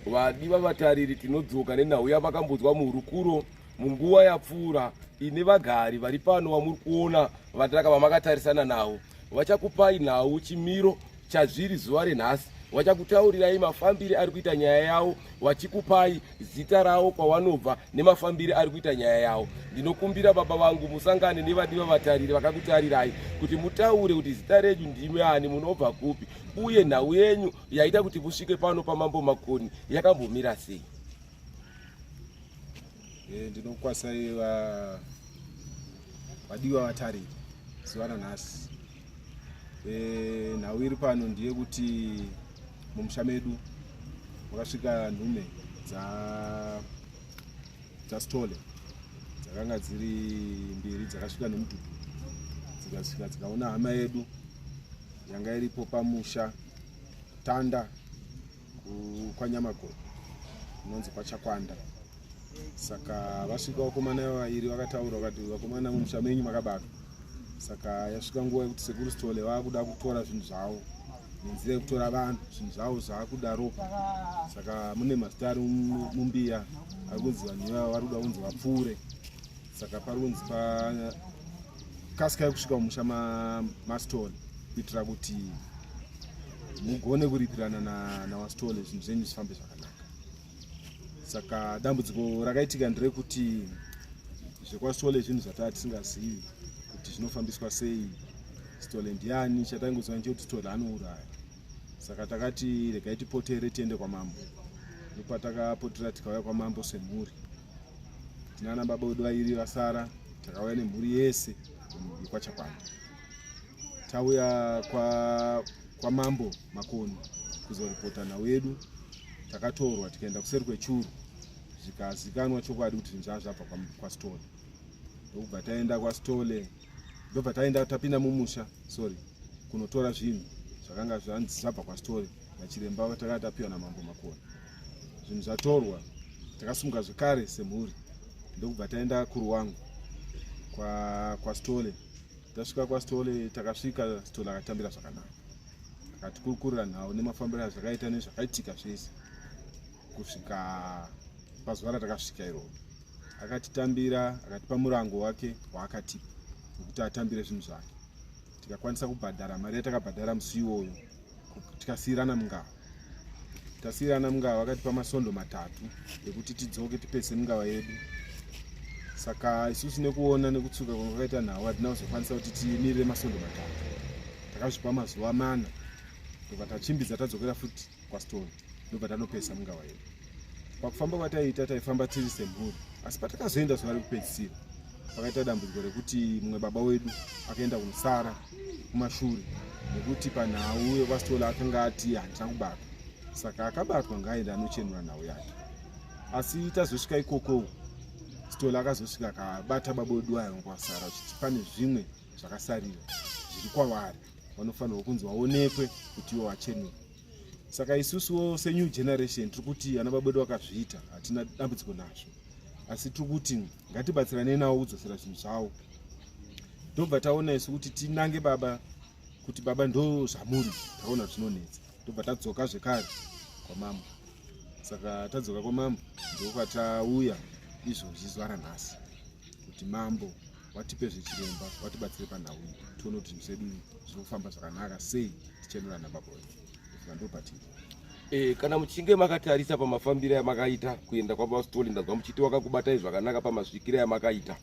vadiwa vatariri tinodzoka nenhau yavakambodzwa murukuro munguva yapfuura ine vagari vari pano vamuri kuona vatiraka vamakatarisana navo vachakupai nhau chimiro chazviri zuva renhasi vachakutaurirai mafambire ari kuita nyaya yavo vachikupai zita ravo kwavanobva nemafambire ari kuita nyaya yavo. Ndinokumbira baba vangu musangane nevadiwa vatariri vakakutarirai kuti mutaure kuti zita renyu ndimi ani, munobva kupi, uye nhau yenyu yaita kuti musvike pano paMambo Makoni yakambomira sei. Ndinokwasai vadiwa vatariri zuva ranhasi. Nhau iri pano ndiye kuti mumusha medu makasvika nhume dzastole dzakanga dziri mbiri dzakasvika nemudhudhu dzikasvika dzikaona hama yedu yanga iripo pamusha Tanda kwaNyamagoro inonzi kwaChakwanda. Saka vasvika vakomana vairi vakataura vakati vakomana mumusha menyu makabatwa. Saka yasvika nguva yekuti sekuru Stole vakuda kutora zvinhu zvavo nenzira yekutora vanhu zvinhu zvavo zvakudaro. Saka mune mazita ari mumbiya ari kunzi vanhu ivava vari kuda kunzi vapfuure. Saka pari kunzi pakasikai kusvika mumusha maStole kuitira kuti mugone kuripirana nawaStole zvinhu zvenyu zvifambe zvakanaka. Saka dambudziko rakaitika nderekuti zvekwaStole zvinhu zvatava tisingazivi kuti zvinofambiswa sei, Stole ndiani, chatangoziva nje kuti Stole anouraya. Saka takati regai tipotere tiende kwaMambo. Ndopatakapotera tikauya kwaMambo semhuri. Tinana baba vedu vairi vasara, takauya nemhuri yese kwaChakwanda. Tauya kwaMambo Makoni kuzoripota nhau yedu. Takatorwa tikaenda kuseri kwechuru zvikazikanwa chokwadi kuti zvinhu zvabva kwaStole. Ndobva taenda kwaStole, ndobva taenda tapinda mumusha kunotora zvinhu zvakanga zvabva kwaStole nachiremba vatakanga tapiwa naMambo Makoni. Zvinhu zvatorwa takasumuka zvekare semhuri. Ndobva taenda kuRuwango kwaStole. Tasvika kwaStole takasvika Stole akatambira zvakanaka. Akatikurukurira nhau nemafambiro azvakaita nezvakaitika zvese kusvika pazuva ratakasvika iroro. Akatitambira, akatipa murango wake waakatipa kuti atambire zvinhu zvake. Tikakwanisa kubhadhara mari yatakabhadhara musi iwoyo, tikasiyirana mungava. Tasiyirana mungava, akatipa masondo 3 ekuti tidzoke tipese mungava yedu. Saka isusu nekuona nekutsuka kwakaita nhau hatina kuzokwanisa kuti timirire masondo 3. Takazvipa mazuva 4 ndobva tachimbidza tadzokera futi kwaStole ndobva tanopesa mungava yedu. Pakufamba kwataita taifamba tiri semhuri, asi patakazoenda zuva rekupedzisira pakaita dambudziko rekuti mumwe baba wedu akaenda kunosara kumashure nekuti panhau yekwaStole akanga ati handina kubatwa. Saka akabatwa ngaaenda anochenura nhau yake. Asi tazosvika ikoko Stole akazosvika akabata baba wedu aya kwasara kuti pane zvimwe zvakasarira zviri kwavari vanofanirwa kunzi vaonekwe kuti ivo vachenura. Saka isusuwo senew generation tiri kuti ana baba vedu vakazviita hatina dambudziko nazvo, asi tiri kuti ngatibatsirane navo kudzosera zvinhu zvavo. Ndobva taona isu kuti tinange baba kuti baba ndo zvamuri taona zvinonetsa. Ndobva tadzoka zvekare kwaMambo. Saka tadzoka kwaMambo ndokwatauya izvozvi zuva ranhasi kuti Mambo watipe zvechiremba, watibatsire panhau iyi tione kuti zvinhu zvedu zvinofamba zvakanaka sei tichenura nababa wedu. Kana muchinge makatarisa pamafambiro amakaita kuenda kwaBaba ndazva muchiti wakakubatai zvakanaka pamasvikiro amakaita.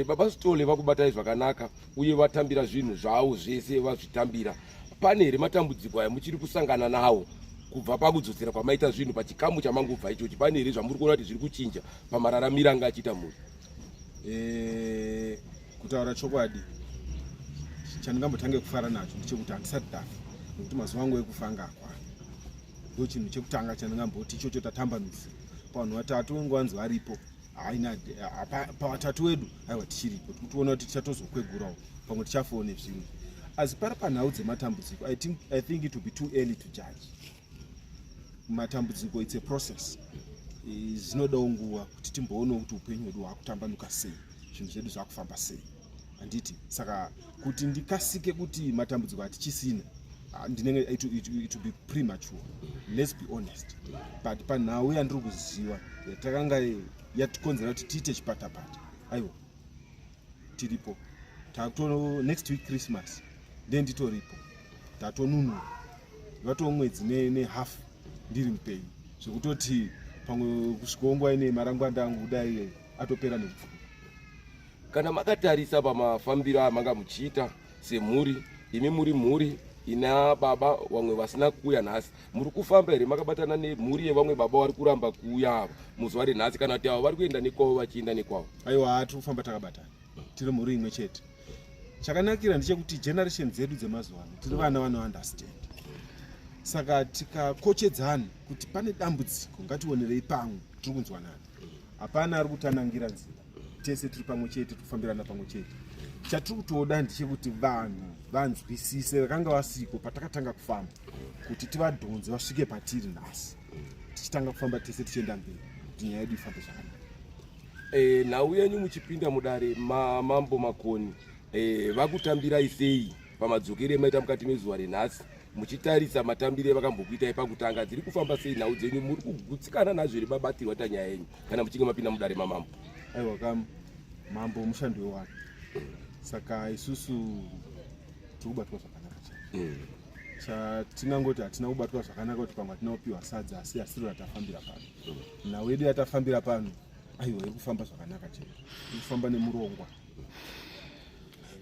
Baba Stole vakubatai zvakanaka uye vatambira zvinhu zvavo zvese vazvitambira. Pane here matambudziko aya muchiri kusangana nawo kubva pakudzosera kwamaita zvinhu pachikamu chamangobva ichochi? Pane here zvamuri kuona kuti zviri kuchinja pamararamiro anga achiita muri? Kutaura chokwadi chandingambotange kufara nacho ndechekuti handisati ndafa, nekuti mazuva angu ekufa anga akwana. Ndo chinhu chekutanga chandingamboti ichocho tatambanudzira pavanhu 3 vangonzi varipo. Haina pa3 wedu aiwa tichiripo tikuona kuti tichatozokwegurawo pamwe tichafowo nezvimwe. Asi pari panhau dzematambudziko I think it will be too early to judge. Matambudziko it's a process. Zvinodawo nguva kuti timboonawo kuti upenyu hwedu hwakutambanuka sei, zvinhu zvedu zvakufamba sei. Handiti saka kuti ndikasike kuti matambudziko hatichisina ndinenge it will be premature. Let's be honest. But panhau yandiri kuziva yatakanga yatikonzera kuti tiite chipatapata, aiwa tiripo next week Christmas then nditoripo tatonunura vato mwedzi nehafu ndiri mupenyu zvekutoti pamwe kusvikawo nguva ine marangwanda angu kudai atopera nekupfuura. Kana makatarisa pamafambiro amanga muchiita semhuri, imi muri mhuri ina baba vamwe vasina kuuya nhasi, muri kufamba here makabatana nemhuri yevamwe baba vari kuramba kuuya ava muzuva renhasi, kana kuti avo vari kuenda nekwavo vachienda nekwavo? Aiwa, tiri kufamba takabatana, tiri mhuri imwe chete. Chakanakira ndechekuti generation dzedu dzemazuva ano tiri vana vanounderstand. Saka tikakochedzana kuti pane dambudziko ngationerei pamwe tiri kunzwanana. Hapana ari kutanangira nzira. Tese tiri pamwe chete, tiri kufambirana pamwe chete. Chatiri kutoda ndechekuti vanhu vanzwisise vakanga vasiko patakatanga kufamba kuti tivadhonze vasvike patiri nhasi. Tichitanga kufamba tese tichienda mberi kuti nyaya yedu ifambe zvakanaka. Nhau yenyu muchipinda mudare mambo makoni, vakutambirai sei pamadzokero emaita mukati mezuva renhasi? Muchitarisa matambire vakambokuitai pakutanga, dziri kufamba sei nhau dzenyu? Muri kugutsikana nazvo here babatirwa ta nyaya yenyu kana muchinge mapinda mudare mamambo? Aiwa, mambo mushando wewanhu, saka isusu tiri kubatwa zvakanaka chaizvo. Chatingangoti hatina kubatwa zvakanaka kuti pamwe hatina kupiwa sadza, asi asiri ratafambira pano. Nhau yedu yatafambira pano, aiwa, iri kufamba zvakanaka chaizvo, iri kufamba nemurongwa.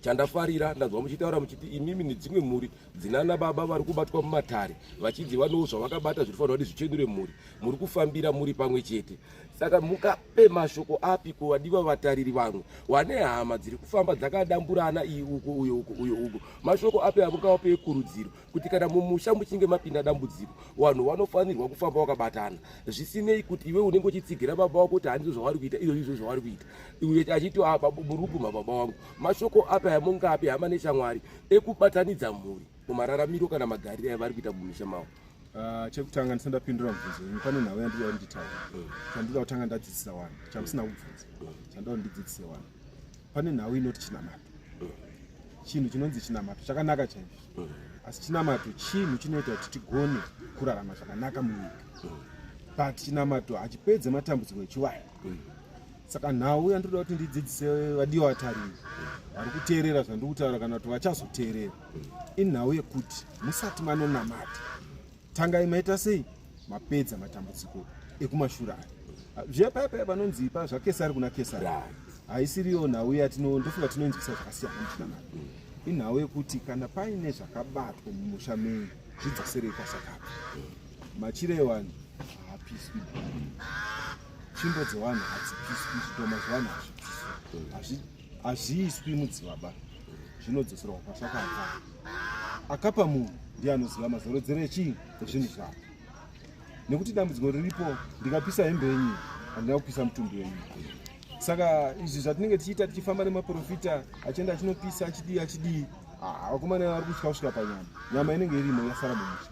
Chandafarira ndanzwa muchitaura muchiti imimi nedzimwe mhuri dzinana baba vari kubatwa mumatare vachidzivawo zvavakabata zvinofanira kuti zvichendure mhuri, muri kufambira muri pamwe chete. Saka mukape mashoko api kuvadiwa vatariri vamwe wane hama dziri kufamba dzakadamburana iyi uko uyo uko uyo uko? Mashoko api amungawape ekurudziro kuti kana mumusha muchinge mapinda dambudziko vanhu vanofanirwa kufamba vakabatana, zvisinei kuti iwe unenge uchitsigira baba wako kuti handizvo zvavari kuita, izvo zvavari kuita, iwe achiti apa muri kupuma baba vangu? Mashoko api amungape hama neshamwari ekubatanidza mhuri mumararamiro kana magariro avari kuita mumisha mavo? Chekutanga ndisanda pindura mubvunzo, pane nhau yandinoda nditaura. Chandinoda kutanga ndadzidzisa vanhu, chamusina kubvunza. Chandinoda ndidzidzise vanhu. Pane nhau inoti chinamato. Chinhu chinonzi chinamato chakanaka chaizvo. Asi chinamato chinhu chinoita kuti tigone kurarama zvakanaka munyika. But chinamato hachipedze matambudziko echiwaya. Saka nhau yandinoda kuti ndidzidzise vadiwa vatariri vari kuteerera zvandiri kutaura kana kuti vachazoteerera, inhau yekuti musati manonamata tangai maita sei mapedza matambudziko ekumashure aya. Zvepaya vanonzi pa zvakesari kuna kesari, haisiriyo nhau ndofunga tinoinzwisa zvakasiyana muchinamato. Inhau yekuti kana paine zvakabatwa mumusha menyu zvidzoserei pasakapa. Machire evanhu haapiswi, tsvimbo dzevanhu hadzipiswi, zvitoma zvevanhu hazvipiswi, hazviiswi mudzivaba, zvinodzoserwa kwasakabva. Akapa munhu ndiye anoziva mazorodzero echii ezvinhu zvavo. Nekuti dambudziko riripo, ndikapisa hembe yenyu handina kupisa mutumbi wenyu. Saka izvi zvatinenge tichiita tichifamba nemaprofita achienda achinopisa achidii, vakomana vari kutya kusvika panyama, nyama inenge irimo yasara mumusha.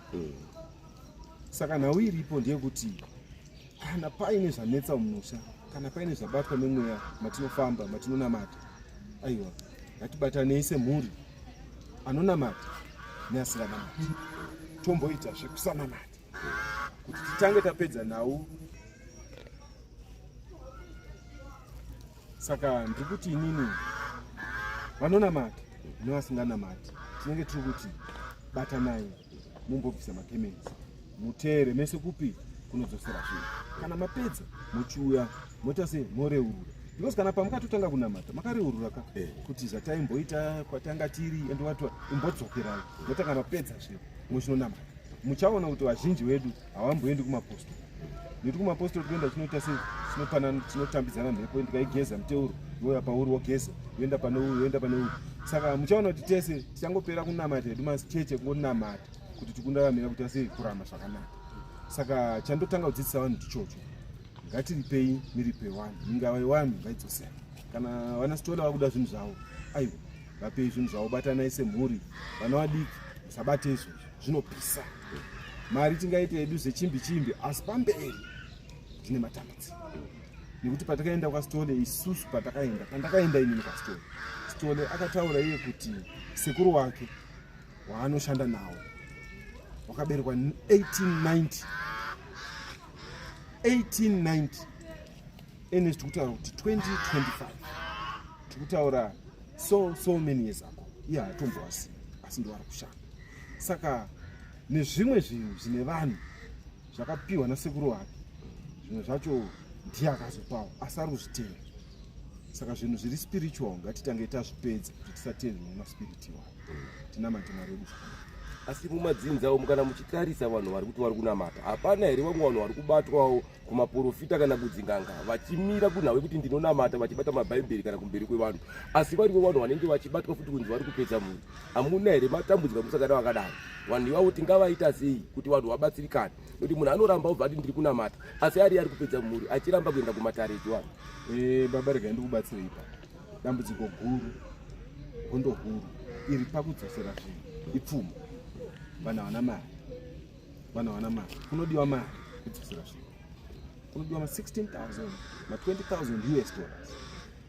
Saka nhau iripo ndeyekuti kana paine zvanetsa mumusha, kana paine zvabatwa nemweya matinofamba matinonamata, aiwa, ngatibatanei semhuri anonamata neasinganamati, tomboita zvekusanamata kuti titange tapedza nhau. Saka ndiri kuti inini vanonamata nevasinganamati tinenge tiri kuti batanai, mumbobvisa makemenzi, muteere mese kupi kunodzosera zvinhu. Kana mapedza muchiuya moita sei moreurura, because kana pamukatotanga kunamata makareurura kuti zvataimboita kwatanga tiri ende watwa imbodzokerai, motanga mapedza zvinhu muchinonamata. Muchaona kuti vazhinji vedu havamboendi kumapostori. Nekuti kumapostori kuenda chinoita sei chinotambidzana mhepo, ndikaigeza muteuro yoya pauri wogeza, yoenda pane uyu yoenda pane uyu. Saka muchaona kuti tese tichangopera kunamata hedu masicheche kungonamata kuti tikundaramira kuita sei kurama zvakanaka. Saka chandotanga kudzidzisa vanhu ndichocho, ngatiripei miripe vanhu, ingava yevanhu ngaidzosera. Kana vanasitola vakuda zvinhu zvavo, aiwa, vapei zvinhu zvavo, batanai semhuri. Vana vadiki musabate izvozvo, zvinopisa. Mari tingaite hedu zvechimbi asi pamberi tine matambudziko. Nekuti patakaenda kwasitole, isusu pandakaenda inini kwasitole, akataura iye kuti sekuru wake waanoshanda nawo wakaberekwa 1890 ene tikutaura kuti 2025 tikutaura so many years ago iye hatombovasiya asi ndovari kushanda. Saka nezvimwe zvinhu zvine vanhu zvakapiwa nasekuru wake zvimwe zvacho ndiye akazopawo asi ari kuzvitenda. Saka zvinhu zviri spiritual ngatitange tazvipedza kuti tisatendwe nemaspiritual. Tinamate Mwari wedu zvakanaka. Asi mumadzinzawo kana muchitarisa vanhu vari kuti vari kunamata, hapana here vamwe vanhu vari kubatwawo kumaprofita kana kudzinganga vachimira kunhawe kuti ndinonamata vachibata mabhaibheri kana kumberi kwevanhu, asi varivo vanhu vanenge vachibatwa futi kunzi vari kupedza mhuri? Hamuna here matambudzika musakada vakadaro? Vanhu ivavo tingavaita sei kuti vanhu vabatsirikane? Nokuti munhu anoramba ubva ati ndiri kunamata asi ari kupedza mhuri achiramba kuenda kumatareti vanhu. Baba regai ndikubatsirei ipa. Dambudziko guru, hondo huru iri pakudzosera zvinhu ipfuma. Vanhu havana mari, kunodiwa mari kudzosera zvinhu, kunodiwa ma16,000 ma20,000 US dollars.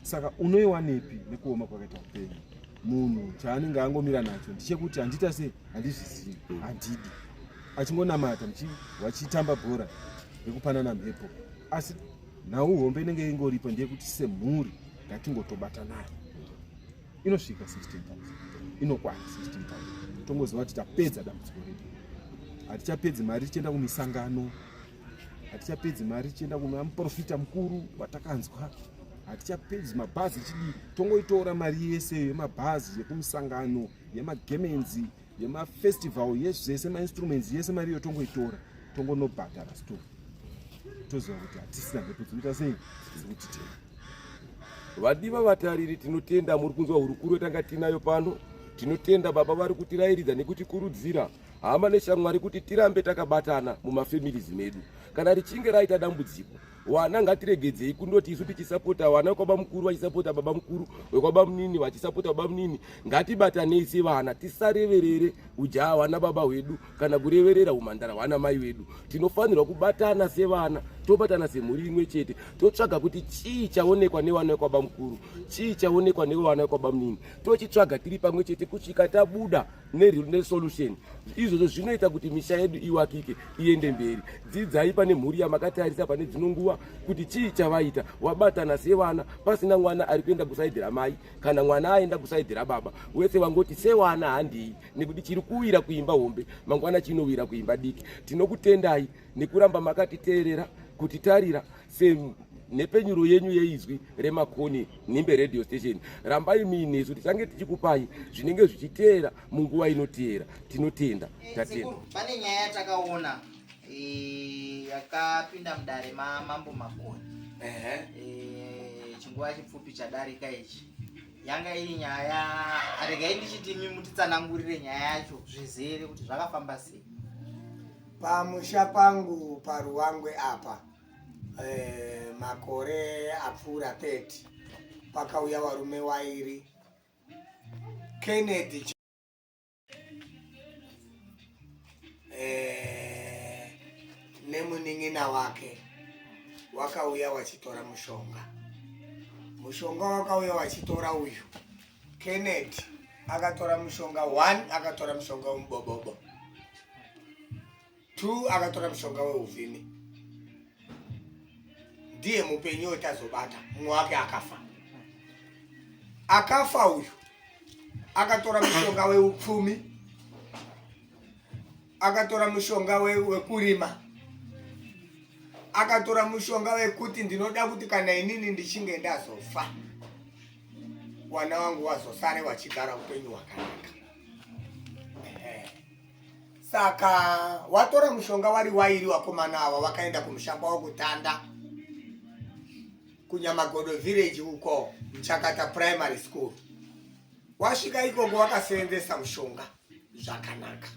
Saka unoiwanepi nekuoma kwakaita upenyu? Munhu chaanenge angomira nacho ndichekuti handita sei, handizvizivi, handidi, achingonamata vachitamba bhora rekupanana mhepo. Asi nhau hombe inenge ingoripo ndeyekuti semhuri ngatingotobata nayo. Inosvika 16,000, inokwana 16,000. Tongoziva kuti tapedza dambudziko redu. Hatichapedzi mari tichienda kumisangano, hatichapedzi mari tichienda kuna muprofita mukuru watakanzwa, hatichapedzi mabhazi chidi. Tongoitora mari yese yemabhazi, yekumisangano, yemagemenzi, yemafestival, yezvese mainstruments yese mari iyo tongoitora, tongonobhadhara store. Toziva kuti hatisina mhepo dzinoita sei dzirikutitema. Vadiwa vatariri, tinotenda muri kunzwa hurukuro yatanga tinayo pano. Tinotenda baba vari kutirairidza nekutikurudzira hama neshamwari kuti tirambe takabatana mumafamilies medu. Kana richinge raita dambudziko, wana ngatiregedzei kundoti isu tichisapota wana wekwaba mukuru vachisapota baba mukuru, wekwaba munini vachisapota baba munini. Ngatibatanei sevana, tisareverere ujaha hwana baba wedu kana kureverera umhandara hwana mai wedu. Tinofanirwa kubatana sevana, tobatana semhuri imwe chete, totsvaga kuti chii chaonekwa newana wekwaba mukuru, chii chaonekwa newana wekwaba munini, tochitsvaga tiri pamwe chete kusvika tabuda nesolution. Izvozvo zvinoita kuti misha yedu iwakike iende mberi. Dzidzai pane mhuri yamakatarisa pane dzino nguva kuti chii chavaita, wabatana sevana pasina mwana ari kuenda kusaidhi ramai kana mwana aenda kusaidhi rababa. Wese wangoti sewana handei nekuti chiri kuwira kuimba hombe mangwana chinowira kuimba diki. Tinokutendai nekuramba makatiteerera kutitarira nepenyuro yenyu yeizwi remakoni Nhimbe radio station. Rambai minesu tichange tichikupai zvinenge zvichiteera munguva inoteera. Tinotenda, tatenda. Pane nyaya yatakaona yakapinda mudare mamambo makoni chinguva chipfupi chadarika ichi. Yanga iri nyaya, regai ndichitimi mutitsanangurire nyaya yacho zvizere kuti zvakafamba sei. Pamusha pangu paruwangwe apa makore apfuura 30 pakauya varume vairi, Kennedy nemuning'ina wake wakauya wachitora mushonga wakauya wachitora uyu. Kennedy akatora mushonga 1, akatora mushonga wemubobobo, 2 akatora mushonga weuvhimi. Ndiye mupenyu wetazobata, mumwe wake akafa uyu. Akatora mushonga weupfumi, akatora mushonga wekurima, akatora mushonga wekuti ndinoda kuti kana inini ndichinge ndazofa wana wangu wazosare wachigara upenyu hwakanaka. Saka watora mushonga wari wairi, wakomana ava wakaenda kumushamba wokutanda kuNyamagodo village uko Mchakata primary school. Wasvika ikoko wakaseenzesa mushonga zvakanaka.